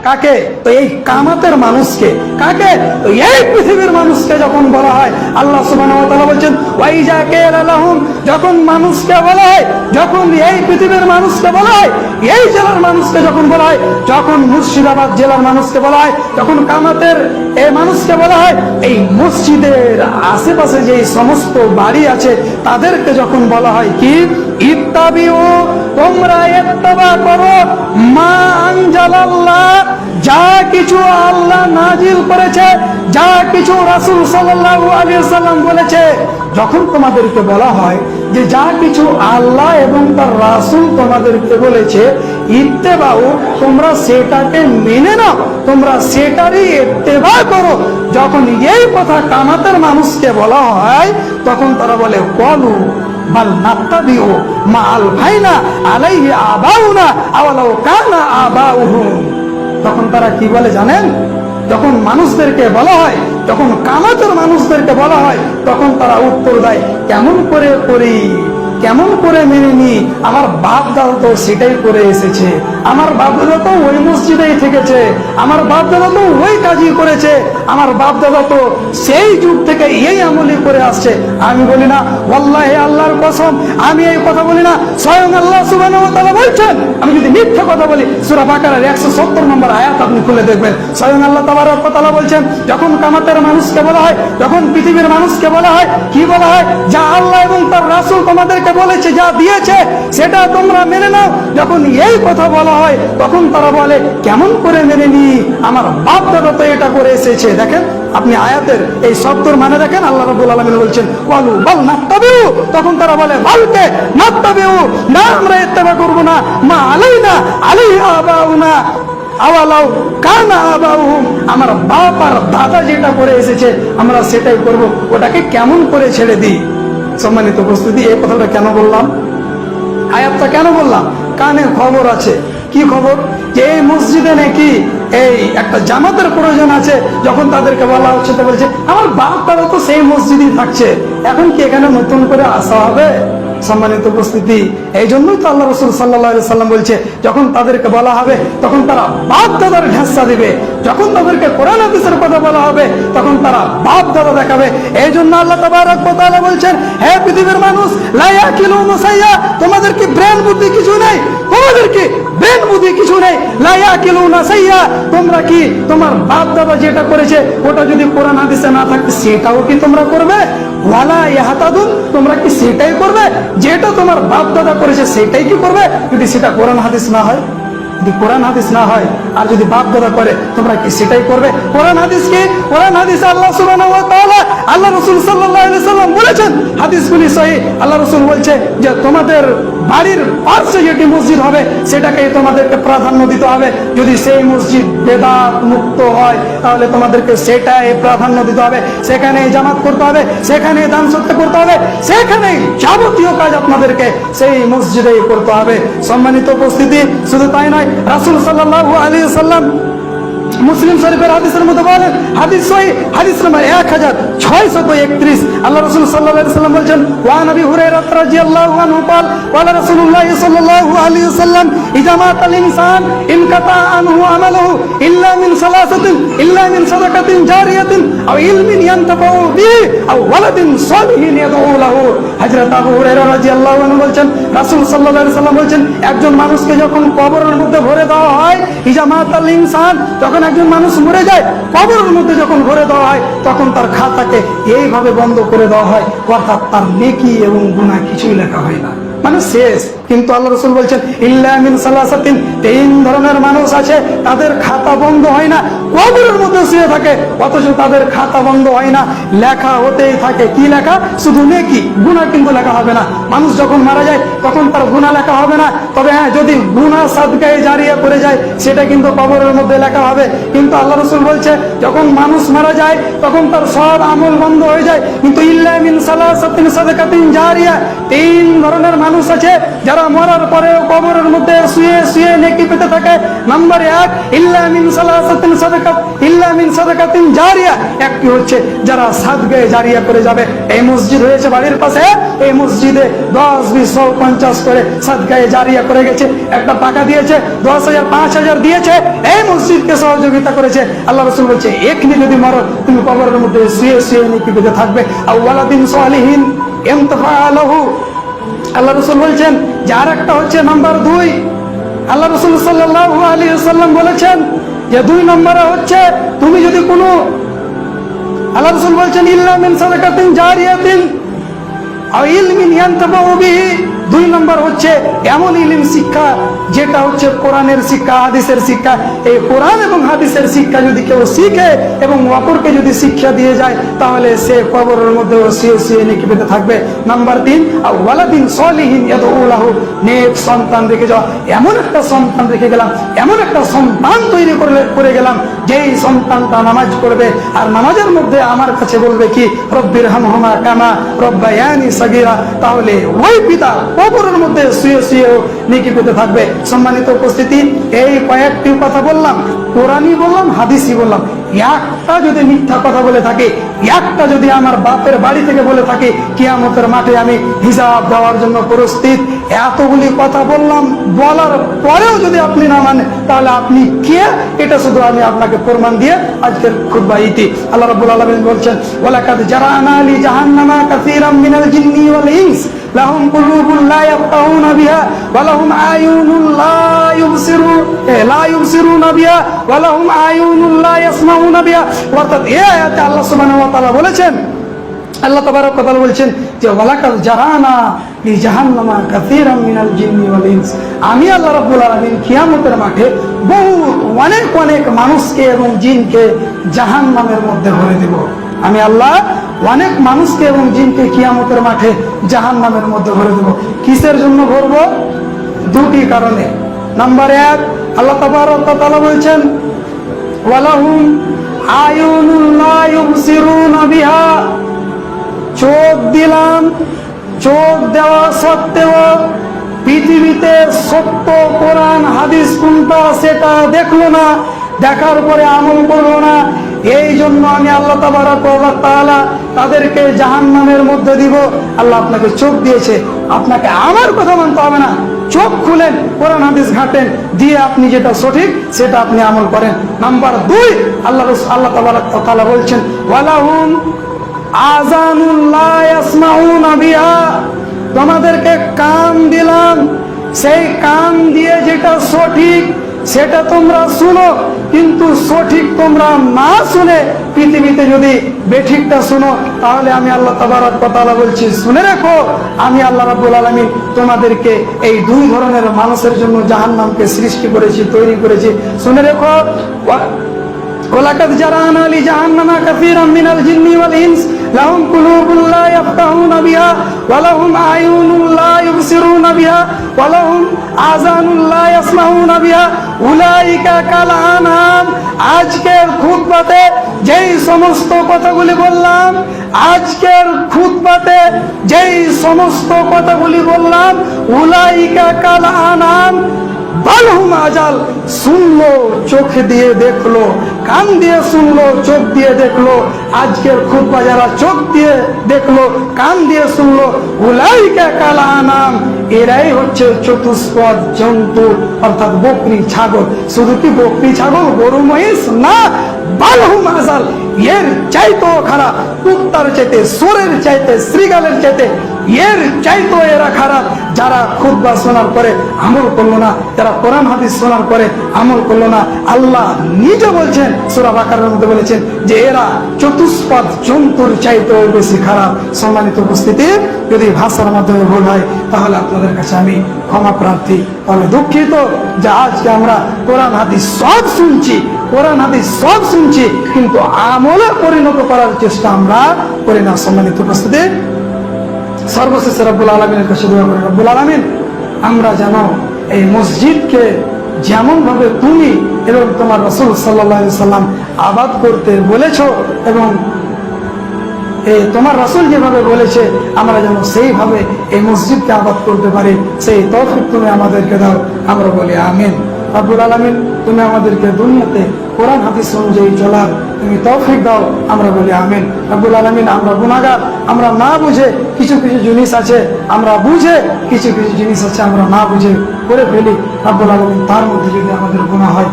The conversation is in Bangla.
কাকে? তো এই কামাতের মানুষকে। কাকে? তো এই পৃথিবীর মানুষকে যখন বলা হয়, আল্লাহ সুবহানাহু ওয়া তাআলা বলছেন ওয়াইজা কিলা লাহুম, যখন মানুষকে বলা হয়, যখন এই পৃথিবীর মানুষকে বলা হয়, এই জেলার মানুষকে যখন বলা হয়, যখন মুর্শিদাবাদ জেলার মানুষকে বলা হয়, যখন কামাতের এই মানুষকে বলা হয়, এই মসজিদের আশেপাশে যে সমস্ত বাড়ি আছে তাদেরকে যখন বলা হয় কি ইত্তাবিউ, তোমরা ইত্তেবা করো মা আনজালাল্লাহ, যা কিছু আল্লাহ নাজিল করেছে, যা কিছু রাসূল সাল্লাল্লাহু আলাইহি ওয়াসাল্লাম বলেছে। যখন তোমাদেরকে বলা হয় যে যা কিছু আল্লাহ এবং তার রাসূল তোমাদেরকে বলেছে, ইত্তেবাউ, তোমরা সেটাকে মেনে নাও, তোমরা সেটারই ইত্তেবা করো। যখন এই কথা কামাতের মানুষকে বলা হয়, তখন তারা বলে কলু বাল নাত্তাবিউ মা আলফাইনা আলাইহি আবাউনা আওয়ালাউ কানা আবাউহুম। তখন তারা কি বলে জানেন? যখন মানুষদেরকে বলা হয়, যখন কামাতের মানুষদেরকে বলা হয়, তখন তারা উত্তর দেয় কেমন করে করি, কেমন করে মেনে নি, আমার বাপ দাদা তো সেটাই করে এসেছে, আমার বাপ দাদা তো ওই মসজিদেই থেকেছে, আমার বাপ দাদা তো ওই কাজই করেছে, আমার বাপ দাদা তো সেই যুগ থেকে এই আমলই করে আসছে। আমি বলি না, ওয়াল্লাহি আল্লাহর কসম, আমি এই কথা বলি না, স্বয়ং আল্লাহ সুবহানাহু ওয়া তাআলা বলছেন। আমি যদি মিথ্যা কথা বলি, সূরা বাকারার 170 নম্বর আয়াত আপনি খুলে দেখবেন, স্বয়ং আল্লাহ তাবারক ওয়া তাআলা বলছেন, যখন কামাতের মানুষকে বলা হয়, যখন পৃথিবীর মানুষকে বলা হয়, কি বলা হয়? যা আল্লাহ এবং তার রাসূল তোমাদেরকে বলেছে, যা দিয়েছে, সেটা তোমরা মেনে নাও। যখন এই কথা বলা হয়, তখন তারা বলে কেমন করে মেনে নি, আমার বাপ দাদা তো এটা করে এসেছে। দেখেন আপনি আয়াতের এই শব্দর মানে দেখেন, আল্লাহ রাব্বুল আলামিন বলছেন ওয়ালু বাল নাত্তাবিউ, তখন তারা বলে বালকে নাত্তাবিউ, না আমরা ইত্তেবা করব না, মা আলাইনা আলাইহি আবাউনা আওয়ালাউ কানা আবাউহুম, আমার বাপ আর দাদা যেটা করে এসেছে আমরা সেটাই করব, ওটাকে কেমন করে ছেড়ে দিই। সম্মানিত উপস্থিতি, এই কথাটা কেন বললাম, আয়াতটা কেন বললাম? কানে খবর আছে। কি খবর? যে এই মসজিদে নাকি এই একটা জামাতের প্রয়োজন আছে। যখন তাদেরকে বলা হচ্ছে, তো বলছে আমার বাপ দাদা তো সেই মসজিদই থাকছে, এখন কি এখানে নতুন করে আসা হবে? সম্মানিত উপস্থিতি, এই জন্যই তো আল্লাহ রাসূল সাল্লাল্লাহু আলাইহি সাল্লাম বলছে, যখন তাদেরকে বলা হবে তখন তারা বাপ দাদার ঢেঁসা দিবে, যখন তাদেরকে কোরআন হাদিসের কথা বলা হবে তখন তারা বাপ দাদা দেখাবে। এই জন্য আল্লাহ তাবারক ওয়া তাআলা বলছেন, হে পৃথিবীর মানুষ, লা ইয়াকিলুনা সাইয়া, তোমাদের কি ব্রেন বুদ্ধি কিছু নেই? তোমাদের কি ব্রেন বুদ্ধি কিছু নেই? লা ইয়াকিলুনা সাইয়া, তোমরা কি তোমার বাপ দাদা যেটা করেছে ওটা যদি কোরআন হাদিসে না থাকে সেটাও কি তোমরা করবে? ওয়ালা ইয়াহতাদুন, তোমরা কি সেটাই করবে যেটা তোমার বাপ দাদা করেছে সেটাই কি করবে, যদি সেটা কোরআন হাদিস না হয়? যদি কোরআন হাদিস না হয় আর যদি বাপ দাদা করে, তোমরা কি সেটাই করবে? কোরআন হাদিস কি? কোরআন হাদিস আল্লাহ সুবহানাহু ওয়া তাআলা, আল্লাহ রাসূল সাল্লাল্লাহু আলাইহি সাল্লাম বলেছেন, হাদিসগুলি সহিহ। আল্লাহ রাসূল বলছে যে তোমাদের বাড়ির পাশে যেটি মসজিদ হবে সেটাকে তোমাদেরকে প্রাধান্য দিতে হবে। যদি সেই মসজিদ বেদাত মুক্ত হয় তাহলে তোমাদেরকে সেটাই প্রাধান্য দিতে হবে, সেখানে জামাত করতে হবে, সেখানে দান সৎকা করতে হবে, সেখানে যাবতীয় কাজ আপনাদেরকে সেই মসজিদেই করতে হবে। সম্মানিত উপস্থিতি, শুধু তাই নয়, রাসূল সাল্লাল্লাহু আলাইহি সাল্লাম মুসলিম শরীফের হাদিসের মধ্যে বলেন, হাদিস সহিহ, হাদিস নাম্বার 1631, আল্লাহ রাসূল সাল্লাল্লাহু আলাইহি সাল্লাম বলেন, ওয়া নবী হুরায়রা রাদিয়াল্লাহু আনহু قال قال رسول الله صلى الله عليه وسلم اذا مات الانسان انقطع عنه عمله الا من ثلاثه الا من صدقه جاريه او علم ينتفع به او ولد صالح يدعو له। হযরত আবু হুরায়রা রাদিয়াল্লাহু আনহু বলেন, রাসূল সাল্লাল্লাহু আলাইহি সাল্লাম বলেন, একজন মানুষকে যখন কবরের মধ্যে ভরে দেওয়া হয়, ইজা মাতাল ইনসান, যখন একজন মানুষ মরে যায় কবরের মধ্যে যখন ভরে দেওয়া হয় তখন তার খাতাকে এইভাবে বন্ধ করে দেওয়া হয়, অর্থাৎ তার নেকি এবং গুনাহ কিছুই লেখা হয় না, মানে শেষ। কিন্তু আল্লাহ রাসূল বলছেন ইল্লা মিন সালাসাতিন, তিন ধরনের মানুষ আছে তাদের খাতা বন্ধ হয় না, কবরের মধ্যে শুয়ে থাকে অথচ তাদের খাতা বন্ধ হয় না, লেখা হতেই থাকে। কি লেখা? শুধু নেকি, গুনাহ কিন্তু লেখা হবে না। মানুষ যখন মারা যায় তখন তার গুনাহ লেখা হবে না, তবে হ্যাঁ যদি গুনাহ সাদকায়ে জারিয়া করে যায় সেটা কিন্তু কবরের মধ্যে লেখা হবে। কিন্তু আল্লাহ রাসূল বলছে যখন মানুষ মারা যায় তখন তার সব আমল বন্ধ হয়ে যায়। কিন্তু ইল্লা মিন সালাসাতিন সাদাকাতিন জারিয়া, তিন ধরনের মানুষ আছে যারা যারা মরার পরেও কবরের মধ্যে শুয়ে শুয়ে নেকি পেতে থাকে। নাম্বার 1, ইল্লা মিন সালাসাতিন সাদাকাত, ইল্লা মিন সাদাকাতিন জারিয়া, একটি হচ্ছে যারা সাদকায়ে জারিয়া করে যাবে। এই মসজিদ হয়েছে বাড়ির পাশে, এই মসজিদে 10, 20, 100, 50 করে সাদকায়ে জারিয়া করে গেছে। একটা টাকা দিয়েছে, 10,000, 5,000 দিয়েছে, এই মসজিদকে সহযোগিতা করেছে। আল্লাহ রাসূল বলছে এখনি যদি মরো তুমি কবরের মধ্যে শুয়ে শুয়ে নেকি পেতে থাকবে। আও ওয়ালাদিন সালিহিন ইনতাফা লাহু, আল্লাহ রাসূল বলছেন যে আরেকটা হচ্ছে নাম্বার 2, আল্লাহ রাসূল সাল্লাল্লাহু আলাইহি ওয়াসাল্লাম বলেছেন যে 2 নম্বরে হচ্ছে তুমি যদি কোনো, আল্লাহ রাসূল বলছেন ইল্লা মিন সাদাকাতিন জারিয়াতিন আও ইলমিন ইয়ানতাফাউ বিহি, 2 নম্বর হচ্ছে এমন ইলম শিক্ষা যেটা হচ্ছে কোরআনের শিক্ষা, হাদিসের শিক্ষা। এই কোরআন এবং হাদিসের শিক্ষা যদি কেউ শিখে এবং অপরকে যদি শিক্ষা দিয়ে যায় তাহলে সে কবরের মধ্যে শুয়ে শুয়ে নেকি পেতে থাকবে। নাম্বার 3, ওয়ালাদিন সলিহিন ইয়াদউ লাহু, নেক সন্তান রেখে যাওয়া। এমন একটা সন্তান রেখে গেলাম, এমন একটা সন্তান তৈরি করে গেলাম যেই সন্তানটা নামাজ পড়বে আর নামাজের মধ্যে আমার কাছে বলবে কি রব্বিরহামহুমা কামা রব্বায়ানি সাগীরা, তাহলে ওই পিতা কবরের মধ্যে শুয়ে শুয়ে নেকি পেতে থাকবে। সম্মানিত উপস্থিতি, এই কয়েকটি কথা বললাম, কোরআনই বললাম, হাদিসই বললাম। একটা যদি মিথ্যা কথা বলে থাকে, একটা যদি আমার বাপের বাড়ি থেকে বলে থাকে কিয়ামতের মাঠে আমি হিসাব দেওয়ার জন্য প্রস্তুত, এতগুলি কথা বললাম, বলার পরেও যদি আপনি না মানেন তাহলে আপনি কে, এটা শুধু আমি আপনাকে প্রমাণ দিয়ে আজকের খুতবা ইতি। আল্লাহ রাব্বুল আলামিন বলছেন ওয়ালাকাদ জারানা লি জাহান্নামা কাসীরাম মিনাল জিন্নি ওয়াল ইনস লাহুম কুলুবুন লা ইয়াফকাহুনা বিহা ওয়া লাহুম আয়ুনুন লা ইউবসিরুনা বিহা ওয়া লাহুম আয়ুনুন লা ইয়াসমাউনা বিহা। অর্থাৎ এই আয়াতে আল্লাহ সুবহানাহু ওয়া তাআলা বলেছেন, আল্লাহ তাবারক ওয়া তাআলা বলছেন যে ওয়ালাকাদ জারানা লি জাহান্নামা কাসীরাম মিনাল জিন্নি ওয়াল ইনস, আমি আল্লাহ রাব্বুল আলামিন কিয়ামতের মাঠে অনেক অনেক মানুষকে এবং জিনকে জাহান্নামের মধ্যে ভরে দেব। আমি আল্লাহ অনেক মানুষকে এবং জিনকে কিয়ামতের মাঠে জাহান্নামের মধ্যে ভরে দেব। কিসের জন্য ভরব? 2টি কারণে। নাম্বার 1, আল্লাহ তাবারক ওয়া তাআলা বলছেন ওয়ালাহুম আয়ুনুন লা ইউবসিরুনা বিহা, চোখ দিলাম, চোখ দেওয়া সত্ত্বেও পৃথিবীতে সত্য কোরআন হাদিস কোনটা সেটা দেখলো না, দেখার পরে আমল করলো না। এই জন্য আমি আল্লাহ তাবারক ওয়া তাআলা তাদেরকে জাহান্নামের মধ্যে দিব। আল্লাহ আপনাকে চোখ দিয়েছে, আপনাকে আমার কথা মানতে হবে না, চোখ খুলেন, কোরআন হাদিস ঘাটেন, দিয়ে আপনি যেটা সঠিক সেটা আপনি আমল করেন। নাম্বার 2, আল্লাহ তাবারক ওয়া তাআলা বলছেন ওয়ালাহুম আযানুন লা ইয়াসমাউনা বিহা, তোমাদেরকে কান দিলাম, সেই কান দিয়ে যেটা সঠিক সেটা তোমরা শুনো, কিন্তু সঠিক তোমরা না শুনে পৃথিবীতে যদি বেঠিকটা শুনো তাহলে আমি আল্লাহ তাবারক ওয়া তাআলা বলছি শুনে রাখো, আমি আল্লাহ রাব্বুল আলামিন তোমাদেরকে এই 2 ধরনের মানুষের জন্য জাহান্নামকে সৃষ্টি করেছি, তৈরি করেছি। শুনে রাখো ওয়ালাকাদ জারানা লি জাহান্নামা কাসীরাম মিনাল জিন্নি ওয়াল ইনস লাহুম কুলুবুন লা ইয়াফকাহুনা বিহা ওয়া লাহুম আয়ুনুন লা ইউবসিরুনা বিহা ওয়া লাহুম আযানুন লা ইয়াসমাউনা বিহা উলাইকা কাল আনআম। আজকের খুতবাতে যেই সমস্ত কথাগুলি বললাম, আজকের খুতবাতে যেই সমস্ত কথাগুলি বললাম, উলাইকা কাল আনআম বালহুম আজাল, শুনলো, চোখ দিয়ে দেখলো, কান দিয়ে শুনলো, চোখ দিয়ে দেখলো। আজকের খুতবা যারা চোখ দিয়ে দেখলো, কান দিয়ে শুনলো, উলাইকা কাল আনআম, এরাই হচ্ছে চতুষ্পদ জন্তু, অর্থাৎ বকরি ছাগল। শুধু কি বকরি ছাগল, গরু মহিষ না, বালহুম আজাল, এর চাইতেও খারাপ, কুত্তার চাইতে, সোরের চাইতে, শ্রীগালের চাইতে, এর চাইতেও এরা খারাপ যারা খুতবা শোনার পরে আমল করলো না, যারা কোরআন হাদিস শোনার পরে আমল করলো না। আল্লাহ নিজে বলছেন, সূরা বাকারার মধ্যে বলেছেন যে এরা চতুষ্পদ জন্তুর চাইতেও বেশি খারাপ। সম্মানিত উপস্থিতি, যদি ভাষার মাধ্যমে ভুল হয় তাহলে আপনাদের কাছে আমি ক্ষমা প্রার্থী, তাহলে দুঃখিত যে আজকে আমরা কোরআন হাদিস সব শুনছি, কোরআন হাদিস সব শুনছি, কিন্তু আমলে পরিণত করার চেষ্টা আমরা করি না। সম্মানিত উপস্থিতি, সর্বশেষে রব্বুল আলামিনের কাছে দোয়া করি, রব্বুল আলামিন আমরা যেন এই মসজিদকে যেমন ভাবে তুমি এবং তোমার রাসূল সাল্লাল্লাহু আলাইহি সাল্লাম আবাদ করতে বলেছো এবং এই তোমার রাসূল যেভাবে বলেছে আমরা যেন সেইভাবে এই মসজিদকে আবাদ করতে পারি, সেই তৌফিক তুমি আমাদেরকে দাও। আমরা বলি আমিন। রব্বুল আলামিন তুমি আমাদেরকে দুনিয়াতে কোরআন হাদিস অনুযায়ী চলার তুমি তৌফিক দাও। আমরা বলি আমিন। রব্বুল আলামিন আমরা গুনাহগার, আমরা না বুঝে কিছু কিছু জিনিস আছে, আমরা বুঝে কিছু কিছু জিনিস আছে আমরা না বুঝে করে ফেলি। রব্বুল আলামিন তার মধ্যে যদি আমাদের গুনাহ হয়